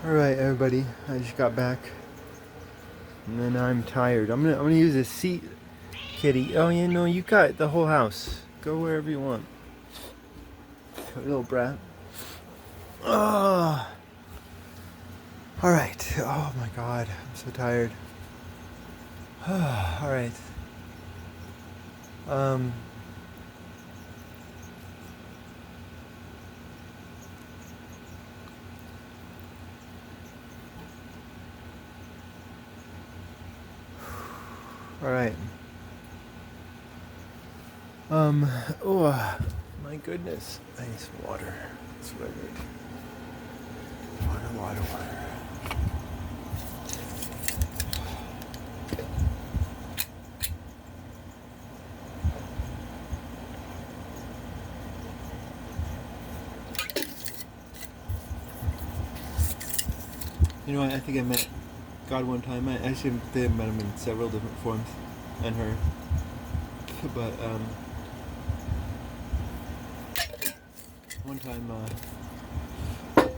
Alright, everybody, I just got back. And then I'm tired. I'm gonna use this seat, kitty. Oh, you know, you got the whole house. Go wherever you want. Little brat. Oh. Alright. Oh my god, I'm so tired. Alright. Um. Alright. Oh, my goodness. I need some water. That's what I need. Water. You know what? I think I met God one time. I actually met him in several different forms, and her. But one time,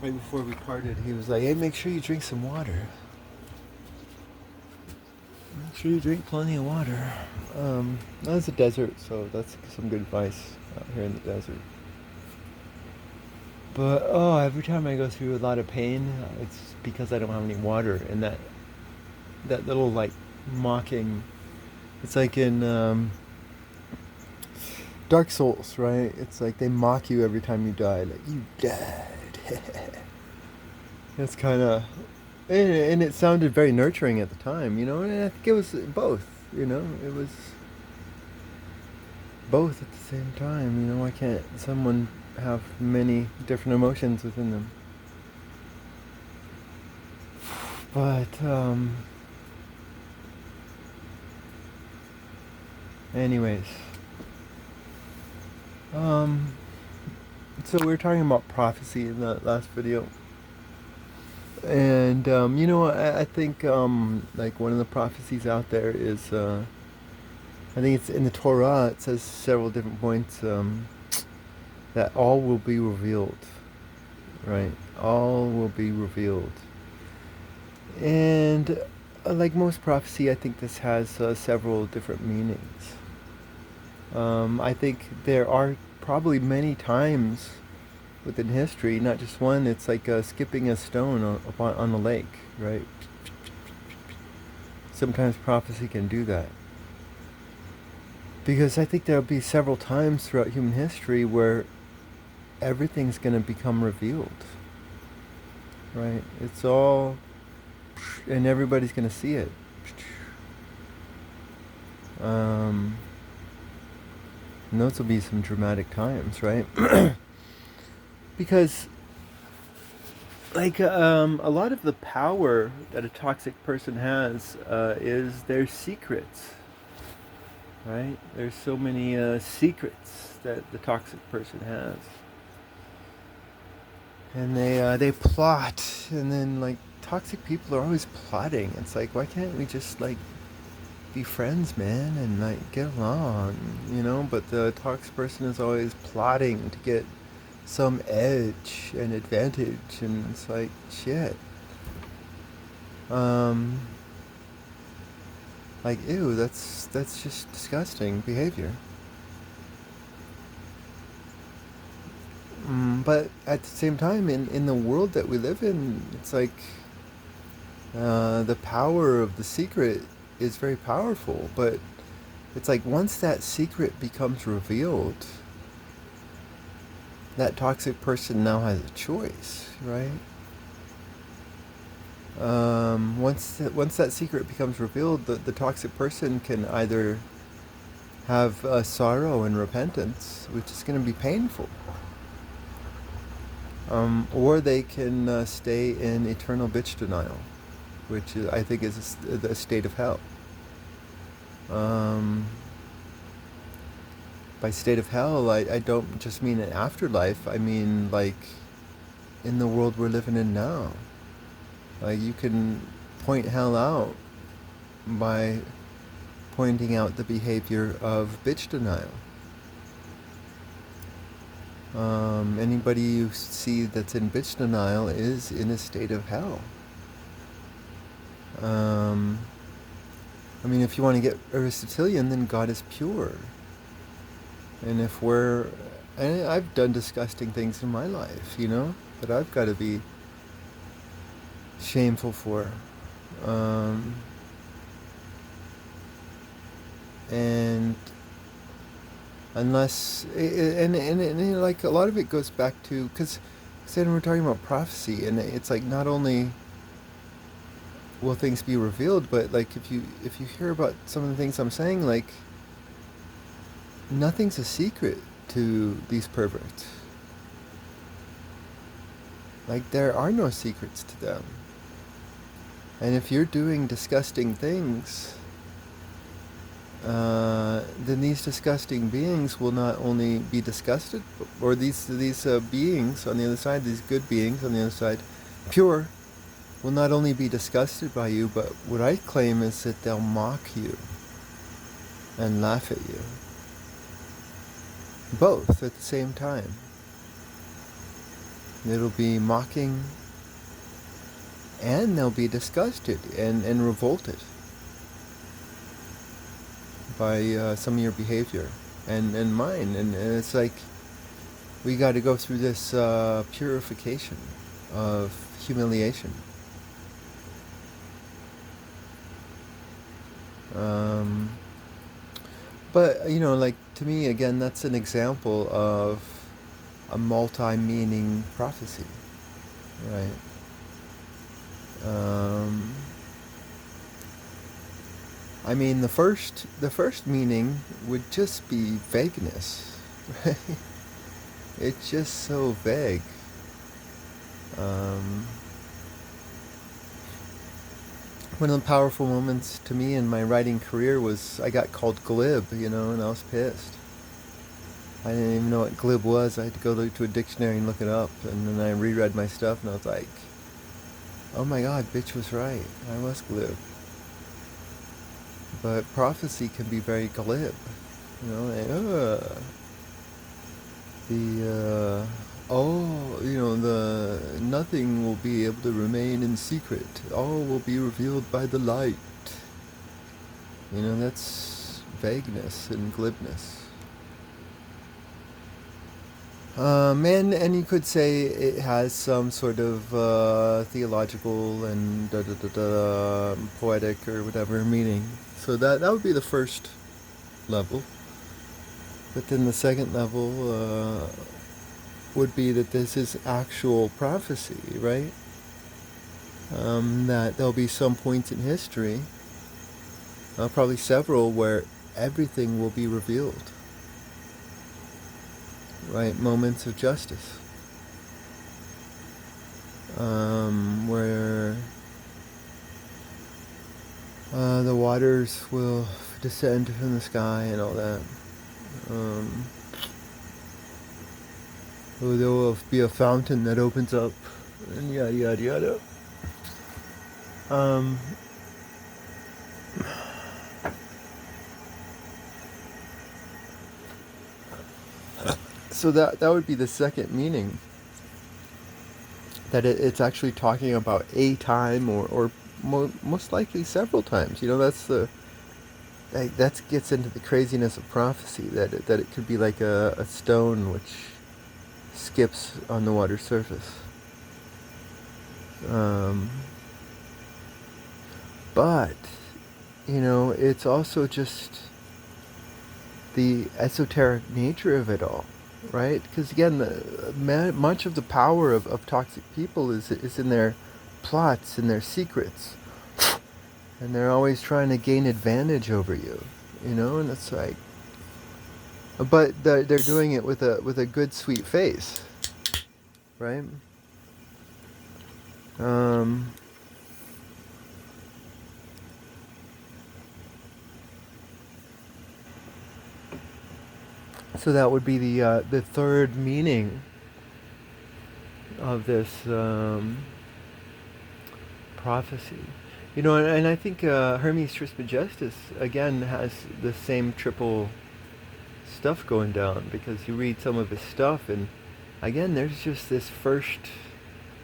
right before we parted, he was like, "Hey, make sure you drink some water. Make sure you drink plenty of water." That's a desert, so that's some good advice out here in the desert. But oh, every time I go through a lot of pain, it's because I don't have any water, and that little like mocking. It's like in Dark Souls, right? It's like they mock you every time you die, like you died. It's kind of, and it sounded very nurturing at the time, you know. And I think it was both, you know. It was both at the same time, you know. Why can't someone have many different emotions within them? But anyways, um, so we were talking about prophecy in the last video. And you know, I think like one of the prophecies out there is I think it's in the Torah. It says several different points that all will be revealed, right? All will be revealed, and like most prophecy, I think this has several different meanings. I think there are probably many times within history, not just one. It's like skipping a stone on a lake, right? Sometimes prophecy can do that. Because I think there'll be several times throughout human history where everything's going to become revealed, right? It's all, and everybody's going to see it. And those will be some dramatic times, right? Because like a lot of the power that a toxic person has is their secrets, right? There's so many secrets that the toxic person has, and they plot, and then like toxic people are always plotting. It's like, why can't we just like be friends, man, and like get along, you know? But the toxic person is always plotting to get some edge and advantage, and it's like shit. Um, like ew, that's just disgusting behavior. But at the same time, in the world that we live in, it's like the power of the secret is very powerful. But it's like once that secret becomes revealed, that toxic person now has a choice, right? Once that secret becomes revealed, the toxic person can either have sorrow and repentance, which is going to be painful, or they can stay in eternal bitch denial, which I think is the state of hell. By state of hell, I don't just mean an afterlife. I mean like in the world we're living in now. Like you can point hell out by pointing out the behavior of bitch denial. Anybody you see that's in bitch denial is in a state of hell. Um, I mean, if you want to get Aristotelian, then God is pure. And if we're, and I've done disgusting things in my life, that I've got to be shameful for. Um, and unless, and like a lot of it goes back to, because then we're talking about prophecy, and it's like not only will things be revealed, but like if you hear about some of the things I'm saying, like nothing's a secret to these perverts. Like there are no secrets to them. And if you're doing disgusting things, then these disgusting beings will not only be disgusted, or these beings on the other side, these good beings on the other side, pure, will not only be disgusted by you, but what I claim is that they'll mock you and laugh at you. Both at the same time. It'll be mocking, and they'll be disgusted and revolted by some of your behavior and mine. And it's like we got to go through this purification of humiliation. But, like, to me, again, that's an example of a multi-meaning prophecy, right? I mean, the first meaning would just be vagueness, right? It's just so vague. One of the powerful moments to me in my writing career was I got called glib, and I was pissed. I didn't even know what glib was. I had to go to a dictionary and look it up, and then I reread my stuff, and I was like, oh my god, bitch was right. I was glib. But prophecy can be very glib, like, the nothing will be able to remain in secret. All will be revealed by the light. That's vagueness and glibness. And you could say it has some sort of theological and poetic or whatever meaning. So that would be the first level. But then the second level would be that this is actual prophecy, right? That there'll be some points in history, probably several, where everything will be revealed. Right, moments of justice, where the waters will descend from the sky and all that. There will be a fountain that opens up, and yada yada yada. So that would be the second meaning. That it's actually talking about a time, or most likely several times. That's that gets into the craziness of prophecy. That it could be like a stone which skips on the water surface. But it's also just the esoteric nature of it all. Right? Because again, much of the power of toxic people is in their plots and their secrets, and they're always trying to gain advantage over you, and it's like, but they're doing it with a good sweet face, right? So that would be the third meaning of this prophecy. And I think Hermes Trismegistus, again, has the same triple stuff going down, because you read some of his stuff, and again, there's just this first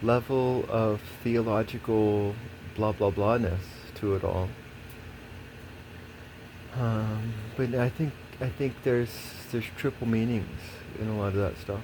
level of theological blah blah blahness to it all. But I think there's triple meanings in a lot of that stuff.